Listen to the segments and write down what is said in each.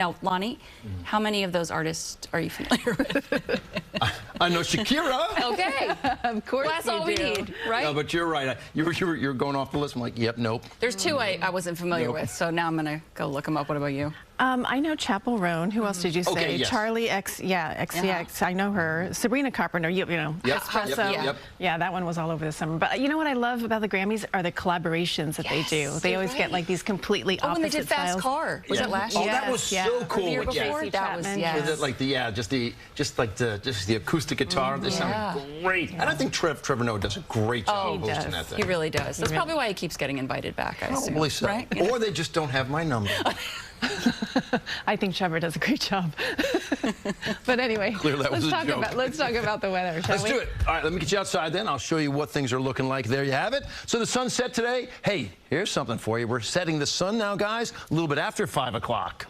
Now, Lonnie, how many of those artists are you familiar with? I know Shakira. Okay. Of course Well, that's all we need, right? No, but you're right. You're going off the list. I'm like, yep, nope. There's two I wasn't familiar with, so now I'm going to go look them up. What about you? I know Chapel Roan. Who else did you say? Okay, yes. Charlie XCX. I know her. Sabrina Carpenter. You know. Yep, Espresso. yep. Yeah, that one was all over the summer. But you know what I love about the Grammys are the collaborations that they do. They always get like these completely opposite when they did Fast styles. Car. Was it last year? Oh, that was so cool. The year with before? That was, With like the acoustic guitar. They sound great. And I think Trevor Noah does a great job hosting that thing. He really does. That's probably why he keeps getting invited back, I assume. Probably so. Right? Or they just don't have my number. I think Trevor does a great job. But anyway, let's talk about the weather, shall we? Let's do it. All right, let me get you outside then. I'll show you what things are looking like. There you have it. So the sun set today. Hey, here's something for you. We're setting the sun now, guys, a little bit after 5 o'clock.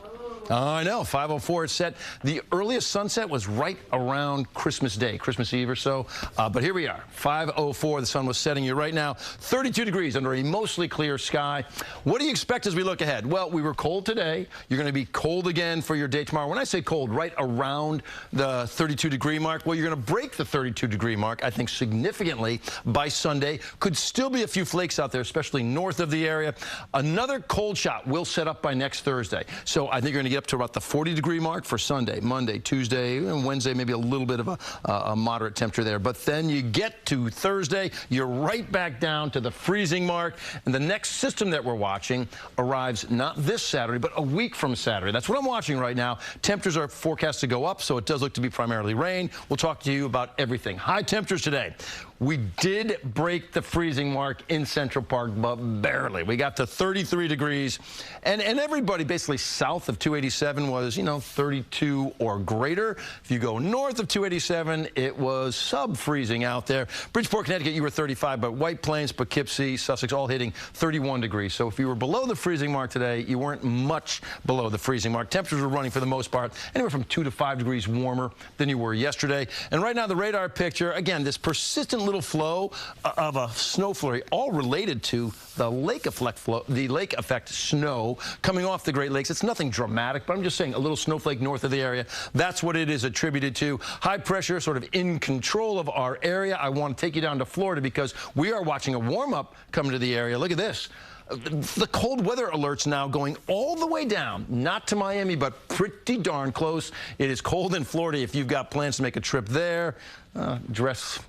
I know, 5:04 it's set. The earliest sunset was right around Christmas Day, Christmas Eve or so. But here we are, 5:04. The sun was setting. You're right now 32 degrees under a mostly clear sky. What do you expect as we look ahead? Well, we were cold today. You're going to be cold again for your day tomorrow. When I say cold, right around the 32-degree mark, well, you're going to break the 32-degree mark, I think, significantly by Sunday. Could still be a few flakes out there, especially north of the area. Another cold shot will set up by next Thursday. So I think you're going to get up to about the 40-degree mark for Sunday, Monday, Tuesday, and Wednesday, maybe a little bit of a moderate temperature there. But then you get to Thursday, you're right back down to the freezing mark. And the next system that we're watching arrives not this Saturday, but a week from Saturday. That's what I'm watching right now. Temperatures are forecast to go up, so it does look to be primarily rain. We'll talk to you about everything. High temperatures today. We did break the freezing mark in Central Park, but barely. We got to 33 degrees, and everybody basically south of 287 was, 32 or greater. If you go north of 287, it was sub-freezing out there. Bridgeport, Connecticut, you were 35, but White Plains, Poughkeepsie, Sussex, all hitting 31 degrees. So if you were below the freezing mark today, you weren't much below the freezing mark. Temperatures were running, for the most part, anywhere from 2 to 5 degrees warmer than you were yesterday. And right now, the radar picture, again, this persistent little flow of a snow flurry, all related to the lake effect snow coming off the Great Lakes. It's nothing dramatic, but I'm just saying a little snowflake north of the area. That's what it is attributed to. High pressure sort of in control of our area. I want to take you down to Florida because we are watching a warm-up come to the area. Look at this. The cold weather alerts now going all the way down, not to Miami, but pretty darn close. It is cold in Florida. If you've got plans to make a trip there, dress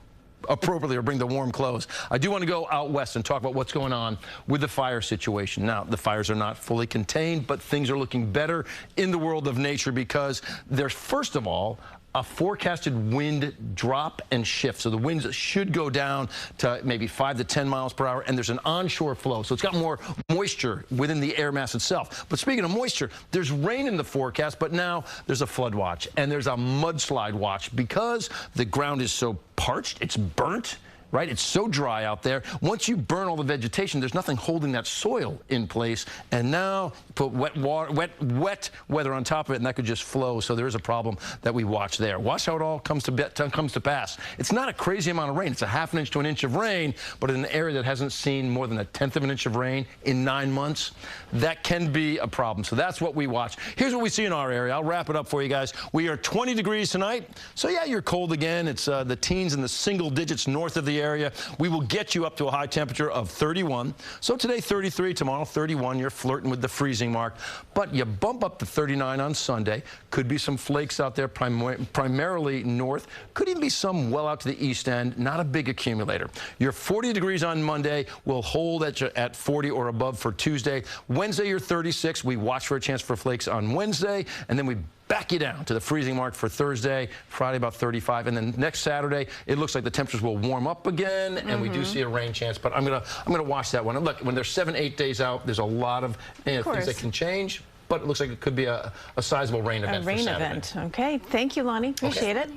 appropriately or bring the warm clothes. I do want to go out west and talk about what's going on with the fire situation. Now, the fires are not fully contained, but things are looking better in the world of nature because there's, first of all, a forecasted wind drop and shift. So the winds should go down to maybe 5 to 10 miles per hour, and there's an onshore flow. So it's got more moisture within the air mass itself. But speaking of moisture, there's rain in the forecast, but now there's a flood watch and there's a mudslide watch because the ground is so parched, it's burnt. Right? It's so dry out there. Once you burn all the vegetation, there's nothing holding that soil in place. And now put wet weather on top of it, and that could just flow. So there is a problem that we watch there. Watch how it all comes to pass. It's not a crazy amount of rain. It's a half an inch to an inch of rain, but in an area that hasn't seen more than 1/10 of an inch of rain in 9 months, that can be a problem. So that's what we watch. Here's what we see in our area. I'll wrap it up for you guys. We are 20 degrees tonight. So yeah, you're cold again. It's the teens and the single digits north of the area. We will get you up to a high temperature of 31. So today 33, tomorrow 31. You're flirting with the freezing mark. But you bump up to 39 on Sunday. Could be some flakes out there, primarily north. Could even be some well out to the east end. Not a big accumulator. You're 40 degrees on Monday. We'll hold at 40 or above for Tuesday. Wednesday, you're 36. We watch for a chance for flakes on Wednesday. And then we back you down to the freezing mark for Thursday, Friday about 35, and then next Saturday it looks like the temperatures will warm up again, and we do see a rain chance. But I'm gonna watch that one. And look, when there's 7, 8 days out, there's a lot of things that can change. But it looks like it could be a sizable rain event. A rain event. Okay. Thank you, Lonnie. Appreciate it.